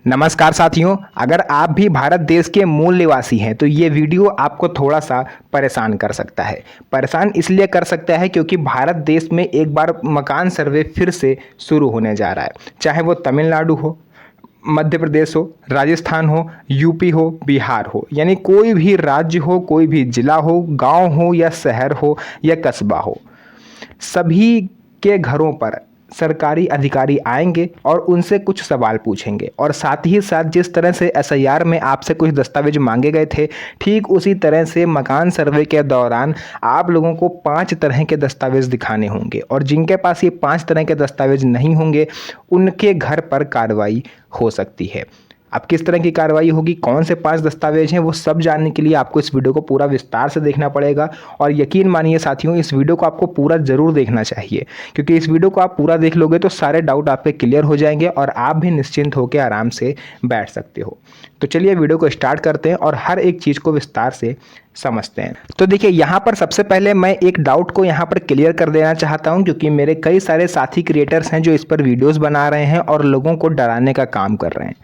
नमस्कार साथियों, अगर आप भी भारत देश के मूल निवासी हैं तो ये वीडियो आपको थोड़ा सा परेशान कर सकता है। परेशान इसलिए कर सकता है क्योंकि भारत देश में एक बार मकान सर्वे फिर से शुरू होने जा रहा है। चाहे वो तमिलनाडु हो, मध्य प्रदेश हो, राजस्थान हो, यूपी हो, बिहार हो, यानी कोई भी राज्य हो, कोई भी जिला हो, गांव हो या शहर हो या कस्बा हो, सभी के घरों पर सरकारी अधिकारी आएंगे और उनसे कुछ सवाल पूछेंगे और साथ ही साथ जिस तरह से एसआईआर में आपसे कुछ दस्तावेज मांगे गए थे, ठीक उसी तरह से मकान सर्वे के दौरान आप लोगों को 5 तरह के दस्तावेज दिखाने होंगे और जिनके पास ये 5 तरह के दस्तावेज नहीं होंगे उनके घर पर कार्रवाई हो सकती है। अब किस तरह की कार्रवाई होगी, कौन से 5 दस्तावेज हैं, वो सब जानने के लिए आपको इस वीडियो को पूरा विस्तार से देखना पड़ेगा। और यकीन मानिए साथियों, इस वीडियो को आपको पूरा ज़रूर देखना चाहिए क्योंकि इस वीडियो को आप पूरा देख लोगे तो सारे डाउट आपके क्लियर हो जाएंगे और आप भी निश्चिंत होकर आराम से बैठ सकते हो। तो चलिए वीडियो को स्टार्ट करते हैं और हर एक चीज़ को विस्तार से समझते हैं। तो देखिए, यहाँ पर सबसे पहले मैं एक डाउट को यहाँ पर क्लियर कर देना चाहता हूँ क्योंकि मेरे कई सारे साथी क्रिएटर्स हैं जो इस पर वीडियोस बना रहे हैं और लोगों को डराने का काम कर रहे हैं।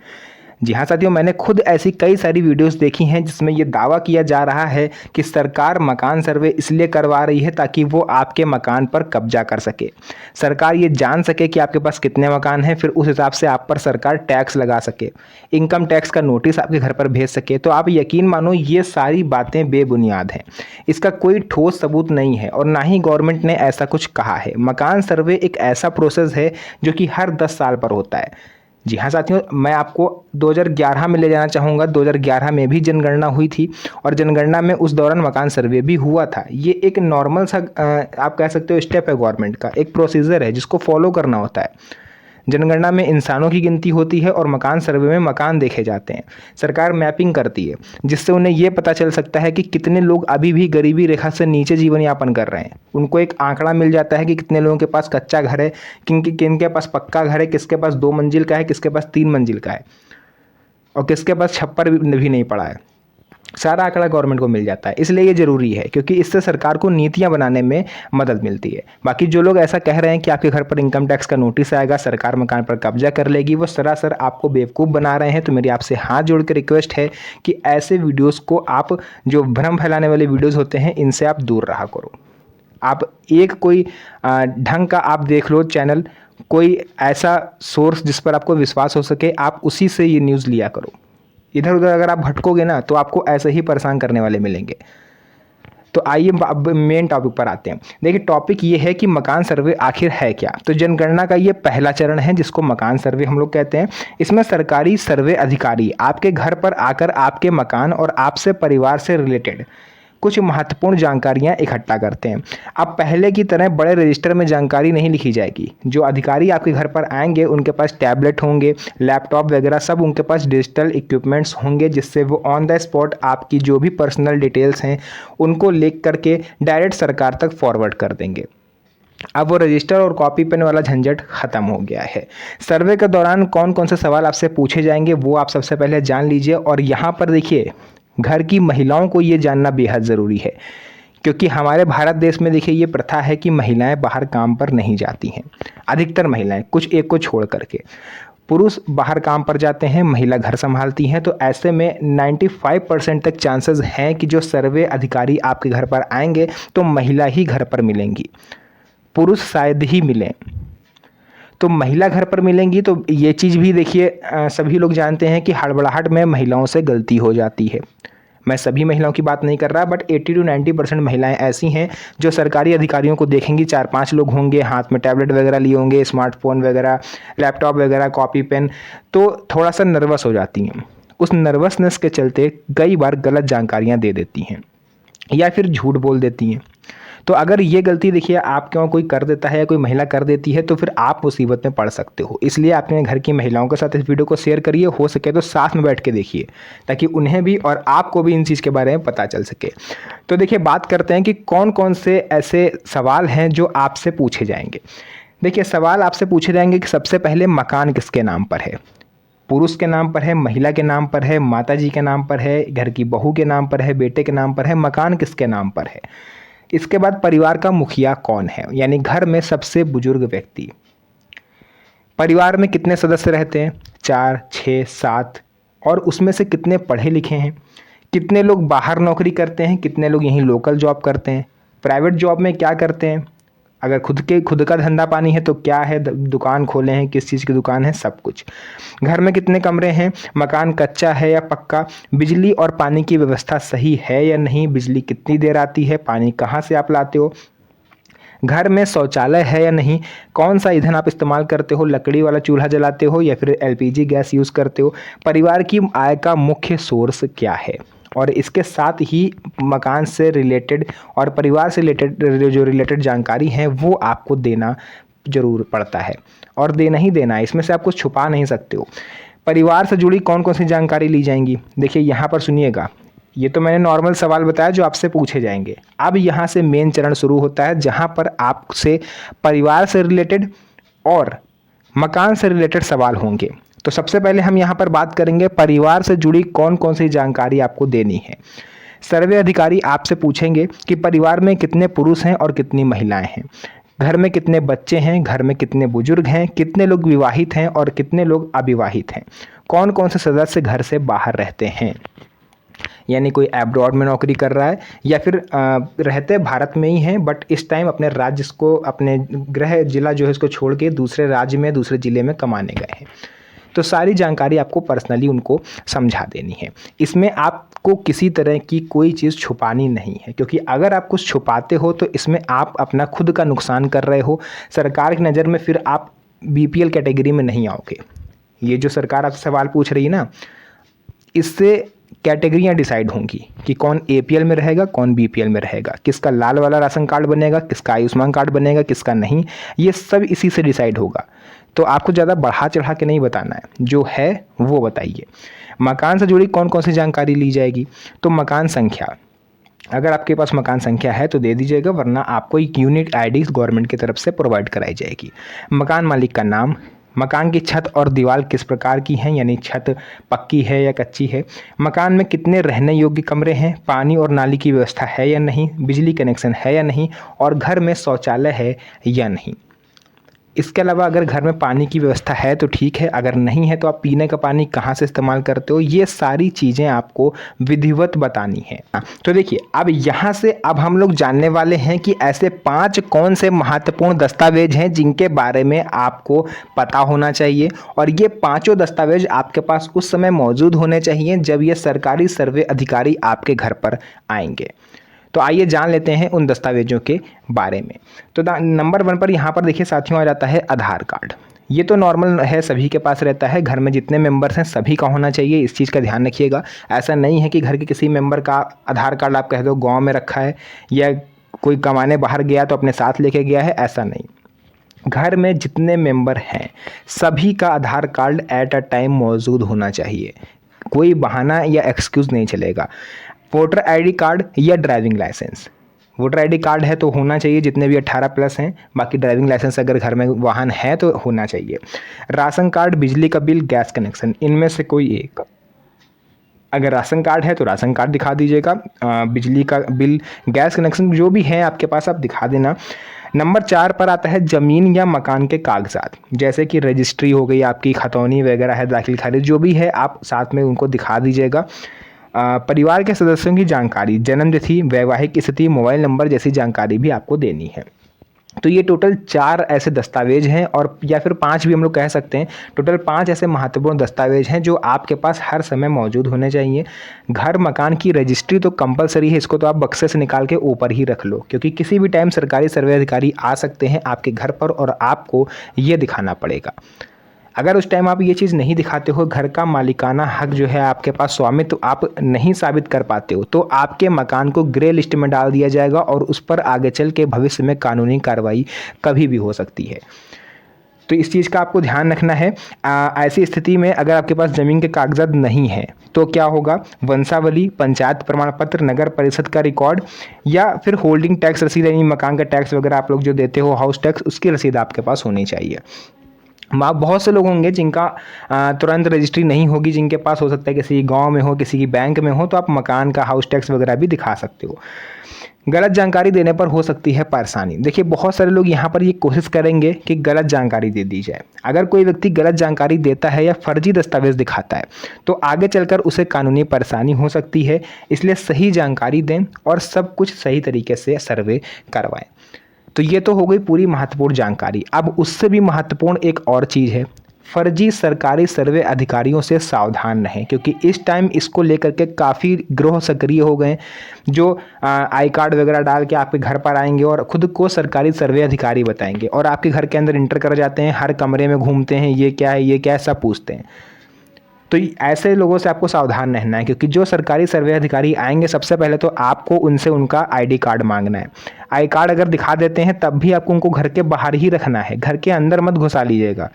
जी हाँ साथियों, मैंने खुद ऐसी कई सारी वीडियोस देखी हैं जिसमें ये दावा किया जा रहा है कि सरकार मकान सर्वे इसलिए करवा रही है ताकि वो आपके मकान पर कब्जा कर सके। सरकार ये जान सके कि आपके पास कितने मकान हैं, फिर उस हिसाब से आप पर सरकार टैक्स लगा सके, इनकम टैक्स का नोटिस आपके घर पर भेज सके। तो आप यकीन मानो ये सारी बातें बेबुनियाद हैं, इसका कोई ठोस सबूत नहीं है और ना ही गवर्नमेंट ने ऐसा कुछ कहा है। मकान सर्वे एक ऐसा प्रोसेस है जो कि हर 10 साल पर होता है। जी हाँ साथियों, मैं आपको 2011 में ले जाना चाहूँगा। 2011 में भी जनगणना हुई थी और जनगणना में उस दौरान मकान सर्वे भी हुआ था। ये एक नॉर्मल सा आप कह सकते हो स्टेप है, गवर्नमेंट का एक प्रोसीजर है जिसको फॉलो करना होता है। जनगणना में इंसानों की गिनती होती है और मकान सर्वे में मकान देखे जाते हैं। सरकार मैपिंग करती है जिससे उन्हें यह पता चल सकता है कि कितने लोग अभी भी गरीबी रेखा से नीचे जीवन यापन कर रहे हैं। उनको एक आंकड़ा मिल जाता है कि कितने लोगों के पास कच्चा घर है, किनके पास पक्का घर है, किसके पास 2 मंजिल का है, किसके पास 3 मंजिल का है और किसके पास छप्पर भी नहीं पड़ा है। सारा आंकड़ा गवर्नमेंट को मिल जाता है। इसलिए ये ज़रूरी है क्योंकि इससे सरकार को नीतियां बनाने में मदद मिलती है। बाकी जो लोग ऐसा कह रहे हैं कि आपके घर पर इनकम टैक्स का नोटिस आएगा, सरकार मकान पर कब्जा कर लेगी, वो सरासर आपको बेवकूफ़ बना रहे हैं। तो मेरी आपसे हाथ जोड़ के रिक्वेस्ट है कि ऐसे वीडियोज़ को आप, जो भ्रम फैलाने वाले वीडियोज़ होते हैं, इनसे आप दूर रहा करो। आप एक कोई ढंग का आप देख लो चैनल, कोई ऐसा सोर्स जिस पर आपको विश्वास हो सके, आप उसी से ये न्यूज़ लिया करो। इधर उधर अगर आप भटकोगे ना तो आपको ऐसे ही परेशान करने वाले मिलेंगे। तो आइए अब मेन टॉपिक पर आते हैं। देखिए, टॉपिक ये है कि मकान सर्वे आखिर है क्या। तो जनगणना का ये पहला चरण है जिसको मकान सर्वे हम लोग कहते हैं। इसमें सरकारी सर्वे अधिकारी आपके घर पर आकर आपके मकान और आपसे परिवार से रिलेटेड कुछ महत्वपूर्ण जानकारियां इकट्ठा करते हैं। अब पहले की तरह बड़े रजिस्टर में जानकारी नहीं लिखी जाएगी। जो अधिकारी आपके घर पर आएंगे उनके पास टैबलेट होंगे, लैपटॉप वगैरह सब उनके पास डिजिटल इक्विपमेंट्स होंगे जिससे वो ऑन द स्पॉट आपकी जो भी पर्सनल डिटेल्स हैं उनको लिख करके डायरेक्ट सरकार तक फॉरवर्ड कर देंगे। अब वो रजिस्टर और कॉपी पेन वाला झंझट खत्म हो गया है। सर्वे के दौरान कौन कौन से सवाल आपसे पूछे जाएंगे वो आप सबसे पहले जान लीजिए। और यहाँ पर देखिए, घर की महिलाओं को ये जानना बेहद ज़रूरी है क्योंकि हमारे भारत देश में देखिए ये प्रथा है कि महिलाएं बाहर काम पर नहीं जाती हैं। अधिकतर महिलाएं, कुछ एक को छोड़ करके, पुरुष बाहर काम पर जाते हैं, महिला घर संभालती हैं। तो ऐसे में 95% तक चांसेस हैं कि जो सर्वे अधिकारी आपके घर पर आएंगे तो महिला ही घर पर मिलेंगी, पुरुष शायद ही मिलें। तो महिला घर पर मिलेंगी तो ये चीज़ भी देखिए, सभी लोग जानते हैं कि हड़बड़ाहट में महिलाओं से गलती हो जाती है। मैं सभी महिलाओं की बात नहीं कर रहा, बट 80 to 90% महिलाएं ऐसी हैं जो सरकारी अधिकारियों को देखेंगी, 4-5 लोग होंगे, हाथ में टैबलेट वगैरह लिए होंगे, स्मार्टफोन वगैरह, लैपटॉप वगैरह, कॉपी पेन, तो थोड़ा सा नर्वस हो जाती हैं। उस नर्वसनेस के चलते कई बार गलत जानकारियाँ दे देती हैं या फिर झूठ बोल देती हैं। तो अगर ये गलती देखिए आप क्यों कोई कर देता है या कोई महिला कर देती है तो फिर आप मुसीबत में पड़ सकते हो। इसलिए अपने घर की महिलाओं के साथ इस वीडियो को शेयर करिए, हो सके तो साथ में बैठ के देखिए ताकि उन्हें भी और आपको भी इन चीज़ के बारे में पता चल सके। तो देखिए, बात करते हैं कि कौन कौन से ऐसे सवाल हैं जो आपसे पूछे जाएंगे। देखिए, सवाल आपसे पूछे जाएंगे कि सबसे पहले मकान किसके नाम पर है। पुरुष के नाम पर है, महिला के नाम पर है, माता जी के नाम पर है, घर की बहू के नाम पर है, बेटे के नाम पर है, मकान किसके नाम पर है। इसके बाद परिवार का मुखिया कौन है, यानी घर में सबसे बुजुर्ग व्यक्ति। परिवार में कितने सदस्य रहते हैं, 4, 6, 7, और उसमें से कितने पढ़े लिखे हैं, कितने लोग बाहर नौकरी करते हैं, कितने लोग यहीं लोकल जॉब करते हैं, प्राइवेट जॉब में क्या करते हैं, अगर खुद का धंधा पानी है तो क्या है, दुकान खोले हैं, किस चीज़ की दुकान है, सब कुछ। घर में कितने कमरे हैं, मकान कच्चा है या पक्का, बिजली और पानी की व्यवस्था सही है या नहीं, बिजली कितनी देर आती है, पानी कहाँ से आप लाते हो, घर में शौचालय है या नहीं, कौन सा ईंधन आप इस्तेमाल करते हो, लकड़ी वाला चूल्हा जलाते हो या फिर एलपीजी गैस यूज़ करते हो, परिवार की आय का मुख्य सोर्स क्या है। और इसके साथ ही मकान से रिलेटेड और परिवार से रिलेटेड जो रिलेटेड जानकारी है वो आपको देना ज़रूर पड़ता है, और देना ही देना है, इसमें से आप कुछ छुपा नहीं सकते हो। परिवार से जुड़ी कौन कौन सी जानकारी ली जाएंगी, देखिए यहाँ पर सुनिएगा। ये तो मैंने नॉर्मल सवाल बताया जो आपसे पूछे जाएंगे। अब यहाँ से मेन चरण शुरू होता है जहाँ पर आपसे परिवार से रिलेटेड और मकान से रिलेटेड सवाल होंगे। तो सबसे पहले हम यहाँ पर बात करेंगे परिवार से जुड़ी कौन कौन सी जानकारी आपको देनी है। सर्वे अधिकारी आपसे पूछेंगे कि परिवार में कितने पुरुष हैं और कितनी महिलाएं हैं, घर में कितने बच्चे हैं, घर में कितने बुजुर्ग हैं, कितने लोग विवाहित हैं और कितने लोग अविवाहित हैं, कौन कौन से सदस्य घर से बाहर रहते हैं, यानी कोई अब्रॉड में नौकरी कर रहा है या फिर रहते भारत में ही हैं बट इस टाइम अपने राज्य को, अपने गृह जिला जो है इसको छोड़ के दूसरे राज्य में, दूसरे ज़िले में कमाने गए हैं। तो सारी जानकारी आपको पर्सनली उनको समझा देनी है। इसमें आपको किसी तरह की कोई चीज़ छुपानी नहीं है, क्योंकि अगर आप कुछ छुपाते हो तो इसमें आप अपना खुद का नुकसान कर रहे हो। सरकार की नज़र में फिर आप बीपीएल कैटेगरी में नहीं आओगे। ये जो सरकार आपसे सवाल पूछ रही है ना, इससे कैटेगरियाँ डिसाइड होंगी कि कौन एपीएल में रहेगा, कौन बीपीएल में रहेगा, किसका लाल वाला राशन कार्ड बनेगा, किसका आयुष्मान कार्ड बनेगा, किसका नहीं, ये सब इसी से डिसाइड होगा। तो आपको ज़्यादा बढ़ा चढ़ा के नहीं बताना है, जो है वो बताइए। मकान से जुड़ी कौन कौन सी जानकारी ली जाएगी, तो मकान संख्या, अगर आपके पास मकान संख्या है तो दे दीजिएगा, वरना आपको एक यूनिक आईडी गवर्नमेंट की तरफ से प्रोवाइड कराई जाएगी। मकान मालिक का नाम, मकान की छत और दीवार किस प्रकार की हैं, यानी छत पक्की है या कच्ची है, मकान में कितने रहने योग्य कमरे हैं, पानी और नाली की व्यवस्था है या नहीं, बिजली कनेक्शन है या नहीं, और घर में शौचालय है या नहीं। इसके अलावा अगर घर में पानी की व्यवस्था है तो ठीक है, अगर नहीं है तो आप पीने का पानी कहाँ से इस्तेमाल करते हो, ये सारी चीज़ें आपको विधिवत बतानी है। तो देखिए अब यहाँ से अब हम लोग जानने वाले हैं कि ऐसे 5 कौन से महत्वपूर्ण दस्तावेज हैं जिनके बारे में आपको पता होना चाहिए, और ये पाँचों दस्तावेज आपके पास उस समय मौजूद होने चाहिए जब ये सरकारी सर्वे अधिकारी आपके घर पर आएंगे। तो आइए जान लेते हैं उन दस्तावेजों के बारे में। तो नंबर 1 पर यहाँ पर देखिए साथियों आ जाता है आधार कार्ड। ये तो नॉर्मल है, सभी के पास रहता है, घर में जितने मेंबर्स हैं सभी का होना चाहिए, इस चीज़ का ध्यान रखिएगा। ऐसा नहीं है कि घर के किसी मेंबर का आधार कार्ड आप कह दो गाँव में रखा है या कोई कमाने बाहर गया तो अपने साथ लेके गया है, ऐसा नहीं। घर में जितने मेंबर हैं सभी का Aadhaar card at a time मौजूद होना चाहिए, कोई बहाना या एक्सक्यूज़ नहीं चलेगा। वोटर आईडी कार्ड या driving licence, voter ID card है तो होना चाहिए जितने भी 18+ हैं, बाकी ड्राइविंग लाइसेंस अगर घर में वाहन है तो होना चाहिए। राशन कार्ड, बिजली का बिल, गैस कनेक्शन, इनमें से कोई एक। अगर राशन कार्ड है तो राशन कार्ड दिखा दीजिएगा, बिजली का बिल, गैस कनेक्शन जो भी है आपके पास आप दिखा देना। नंबर 4 पर आता है ज़मीन या मकान के कागजात, जैसे कि रजिस्ट्री हो गई आपकी, खतौनी वगैरह है, दाखिल खारिज जो भी है आप साथ में उनको दिखा दीजिएगा। परिवार के सदस्यों की जानकारी, जन्म तिथि, वैवाहिक स्थिति, मोबाइल नंबर जैसी जानकारी भी आपको देनी है। तो ये टोटल 4 ऐसे दस्तावेज हैं, और या फिर 5 भी हम लोग कह सकते हैं। टोटल 5 ऐसे महत्वपूर्ण दस्तावेज हैं जो आपके पास हर समय मौजूद होने चाहिए। घर मकान की रजिस्ट्री तो कंपलसरी है, इसको तो आप बक्से से निकाल के ऊपर ही रख लो, क्योंकि किसी भी टाइम सरकारी सर्वे अधिकारी आ सकते हैं आपके घर पर और आपको ये दिखाना पड़ेगा। अगर उस टाइम आप ये चीज़ नहीं दिखाते हो, घर का मालिकाना हक जो है आपके पास, स्वामित्व आप नहीं साबित कर पाते हो, तो आपके मकान को ग्रे लिस्ट में डाल दिया जाएगा और उस पर आगे चल के भविष्य में कानूनी कार्रवाई कभी भी हो सकती है। तो इस चीज़ का आपको ध्यान रखना है। ऐसी स्थिति में अगर आपके पास ज़मीन के कागजात नहीं हैं तो क्या होगा, वंशावली, पंचायत प्रमाण पत्र, नगर परिषद का रिकॉर्ड, या फिर होल्डिंग टैक्स रसीद, यानी मकान का टैक्स वगैरह आप लोग जो देते हो, हाउस टैक्स, उसकी रसीद आपके पास होनी चाहिए। बहुत से लोग होंगे जिनका तुरंत रजिस्ट्री नहीं होगी, जिनके पास हो सकता है किसी गांव में हो, किसी की बैंक में हो, तो आप मकान का हाउस टैक्स वगैरह भी दिखा सकते हो। गलत जानकारी देने पर हो सकती है परेशानी। देखिए बहुत सारे लोग यहाँ पर ये कोशिश करेंगे कि गलत जानकारी दे दी जाए। अगर कोई व्यक्ति गलत जानकारी देता है या फर्जी दस्तावेज दिखाता है तो आगे चलकर उसे कानूनी परेशानी हो सकती है। इसलिए सही जानकारी दें और सब कुछ सही तरीके से सर्वे करवाएं। तो ये तो हो गई पूरी महत्वपूर्ण जानकारी। अब उससे भी महत्वपूर्ण एक और चीज़ है, फर्जी सरकारी सर्वे अधिकारियों से सावधान रहें, क्योंकि इस टाइम इसको लेकर के काफ़ी गिरोह सक्रिय हो गए जो आई कार्ड वगैरह डाल के आपके घर पर आएंगे और खुद को सरकारी सर्वे अधिकारी बताएंगे और आपके घर के अंदर इंटर कर जाते हैं, हर कमरे में घूमते हैं, ये क्या है, ये क्या है, सब पूछते हैं। तो ऐसे लोगों से आपको सावधान रहना है, क्योंकि जो सरकारी सर्वे अधिकारी आएंगे सबसे पहले तो आपको उनसे उनका आईडी कार्ड मांगना है। आई कार्ड अगर दिखा देते हैं तब भी आपको उनको घर के बाहर ही रखना है, घर के अंदर मत घुसा लीजिएगा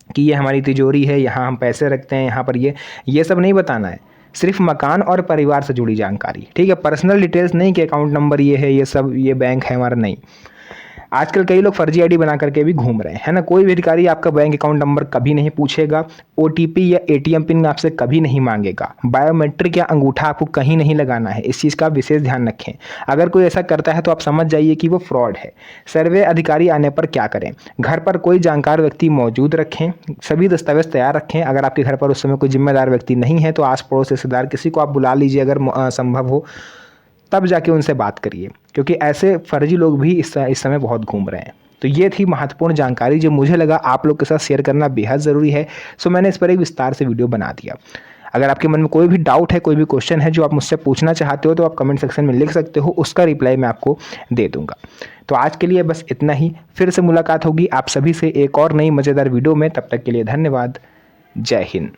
कि ये हमारी तिजोरी है, यहाँ हम पैसे रखते हैं, यहाँ पर ये सब नहीं बताना है। सिर्फ मकान और परिवार से जुड़ी जानकारी, ठीक है। पर्सनल डिटेल्स नहीं कि अकाउंट नंबर ये है, ये सब, ये बैंक है हमारा, नहीं। आजकल कई लोग फर्जी आईडी बना करके भी घूम रहे हैं, है ना। कोई भी अधिकारी आपका बैंक अकाउंट नंबर कभी नहीं पूछेगा, ओटीपी या एटीएम पिन आपसे कभी नहीं मांगेगा, बायोमेट्रिक या अंगूठा आपको कहीं नहीं लगाना है। इस चीज़ का विशेष ध्यान रखें। अगर कोई ऐसा करता है तो आप समझ जाइए कि वो फ्रॉड है। सर्वे अधिकारी आने पर क्या करें, घर पर कोई जानकार व्यक्ति मौजूद रखें, सभी दस्तावेज तैयार रखें। अगर आपके घर पर उस समय कोई जिम्मेदार व्यक्ति नहीं है तो आस पड़ोस रिश्तेदार किसी को आप बुला लीजिए, अगर संभव हो तब जाके उनसे बात करिए, क्योंकि ऐसे फर्जी लोग भी इस समय बहुत घूम रहे हैं। तो ये थी महत्वपूर्ण जानकारी जो मुझे लगा आप लोग के साथ शेयर करना बेहद ज़रूरी है। सो मैंने इस पर एक विस्तार से वीडियो बना दिया। अगर आपके मन में कोई भी डाउट है, कोई भी क्वेश्चन है जो आप मुझसे पूछना चाहते हो तो आप कमेंट सेक्शन में लिख सकते हो, उसका रिप्लाई मैं आपको दे दूंगा। तो आज के लिए बस इतना ही। फिर से मुलाकात होगी आप सभी से एक और नई मज़ेदार वीडियो में। तब तक के लिए धन्यवाद। जय हिंद।